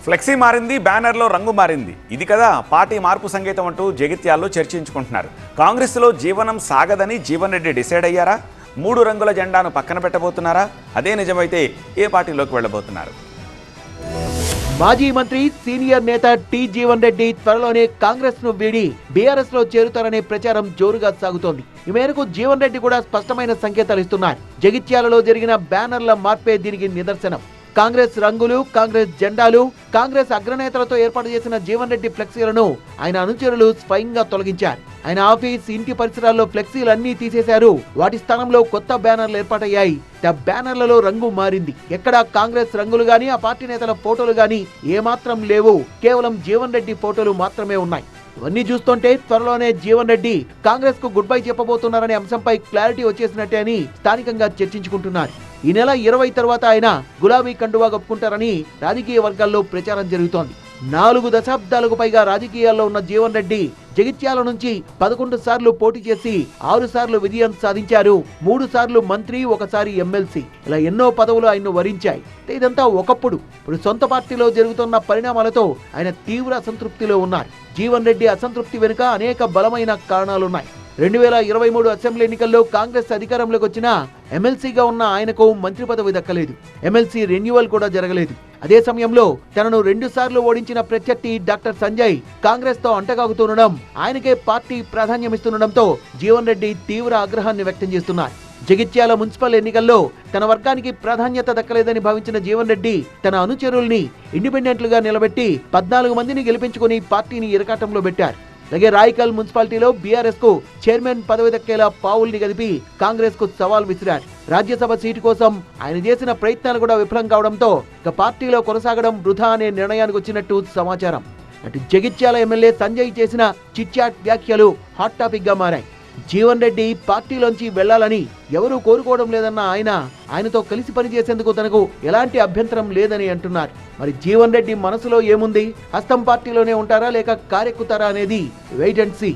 Flexi మారింది, బ్యానర్లో రంగు మారింది. ఇది కదా పార్టీ మార్పు సంగీతం అంటూ జగిత్యాల్లో చర్చించుకుంటున్నారు. కాంగ్రెస్లో జీవనం సాగదని జీవన్ రెడ్డి డిసైడ్ అయ్యారా? 3 రంగుల జెండాను పక్కన పెట్టబోతున్నారా? అదే నిజమైతే ఏ పార్టీలోకి వెళ్ళబోతున్నారు? మాజీ మంత్రి సీనియర్ నేత టి జీవన్ రెడ్డి త్వరలోనే కాంగ్రెస్ ను వీడి బీఆర్ఎస్ లో చేరుతారనే ప్రచారం జోరుగా సాగుతోంది. ఈ మేరకు జీవన్ రెడ్డి కూడా స్పష్టమైన సంకేతాలు ఇస్తున్నారు. జగిత్యాలలో జరిగిన బ్యానర్ల మార్పే దీనికి నిదర్శనం. కాంగ్రెస్ రంగులు, కాంగ్రెస్ జెండాలు, కాంగ్రెస్ అగ్రనేతలతో ఏర్పాటు చేసిన జీవన్ రెడ్డి ఫ్లెక్సీలను ఆయన అనుచరులు స్వయంగా తొలగించారు. ఆయన ఆఫీస్, ఇంటి పరిసరాల్లో ఫ్లెక్సీలన్నీ తీసేశారు. వాటి స్థానంలో కొత్త బ్యానర్లు ఏర్పాటయ్యాయి. బ్యానర్లలో రంగు మారింది. ఎక్కడా కాంగ్రెస్ రంగులు గాని, ఆ పార్టీ నేతల ఫోటోలు గాని ఏమాత్రం లేవు. కేవలం జీవన్ రెడ్డి ఫోటోలు మాత్రమే ఉన్నాయి. ఇవన్నీ చూస్తుంటే త్వరలోనే జీవన్ రెడ్డి కాంగ్రెస్ కు గుడ్ బై చెప్పబోతున్నారనే అంశంపై క్లారిటీ వచ్చేసినట్టే అని స్థానికంగా చర్చించుకుంటున్నారు. ఈ నెల 20 తర్వాత ఆయన గులాబీ కండువా కప్పుకుంటారని రాజకీయ వర్గాల్లో ప్రచారం జరుగుతోంది. 4 దశాబ్దాలకు పైగా రాజకీయాల్లో ఉన్న జీవన్ రెడ్డి జగిత్యాల నుంచి 11 సార్లు పోటీ చేసి 6 సార్లు విజయం సాధించారు. 3 సార్లు మంత్రి, 1 సారి ఎమ్మెల్సీ. ఇలా ఎన్నో పదవులు ఆయన్ను వరించాయి. ఇదంతా ఒకప్పుడు. ఇప్పుడు సొంత పార్టీలో జరుగుతున్న పరిణామాలతో ఆయన తీవ్ర అసంతృప్తిలో ఉన్నారు. జీవన్ రెడ్డి అసంతృప్తి వెనుక అనేక బలమైన కారణాలున్నాయి. 2023 అసెంబ్లీ ఎన్నికల్లో కాంగ్రెస్ అధికారంలోకి వచ్చిన ఎమ్మెల్సీగా ఉన్న ఆయనకు మంత్రి పదవి దక్కలేదు. ఎమ్మెల్సీ రెన్యువల్ కూడా జరగలేదు. అదే సమయంలో తనను 2 సార్లు ఓడించిన ప్రత్యర్థి డాక్టర్ సంజయ్ కాంగ్రెస్ తో అంటగాగుతుండడం, ఆయనకే పార్టీ ప్రాధాన్యమిస్తుండడంతో జీవన్ రెడ్డి తీవ్ర ఆగ్రహాన్ని వ్యక్తం చేస్తున్నారు. జగిత్యాల మున్సిపల్ ఎన్నికల్లో తన వర్గానికి ప్రాధాన్యత దక్కలేదని భావించిన జీవన్ రెడ్డి తన అనుచరుల్ని ఇండిపెండెంట్లుగా నిలబెట్టి 14 మందిని గెలిపించుకుని పార్టీని ఇరకాటంలో పెట్టారు. అలాగే రాయకల్ మున్సిపాలిటీలో బీఆర్ఎస్ కు చైర్మన్ పదవి దక్కేలా పావుల్ని గదిపి కాంగ్రెస్ కు సవాల్ విసిరారు. రాజ్యసభ సీటు కోసం ఆయన చేసిన ప్రయత్నాలు కూడా విఫలం కావడంతో ఇక పార్టీలో కొనసాగడం వృధా అనే నిర్ణయానికి వచ్చినట్టు సమాచారం. అటు జగిత్యాల ఎమ్మెల్యే సంజయ్ చేసిన చిట్చాట్ వ్యాఖ్యలు హాట్ టాపిక్ గా మారాయి. జీవన్ రెడ్డి పార్టీలోంచి వెళ్లాలని ఎవరూ కోరుకోవడం లేదన్న ఆయనతో కలిసి పనిచేసేందుకు తనకు ఎలాంటి అభ్యంతరం లేదని అంటున్నారు. మరి జీవన్ రెడ్డి మనసులో ఏముంది? హస్తం పార్టీలోనే ఉంటారా లేక కారెక్కుతారా అనేది వెయిట్ అండ్ సీ.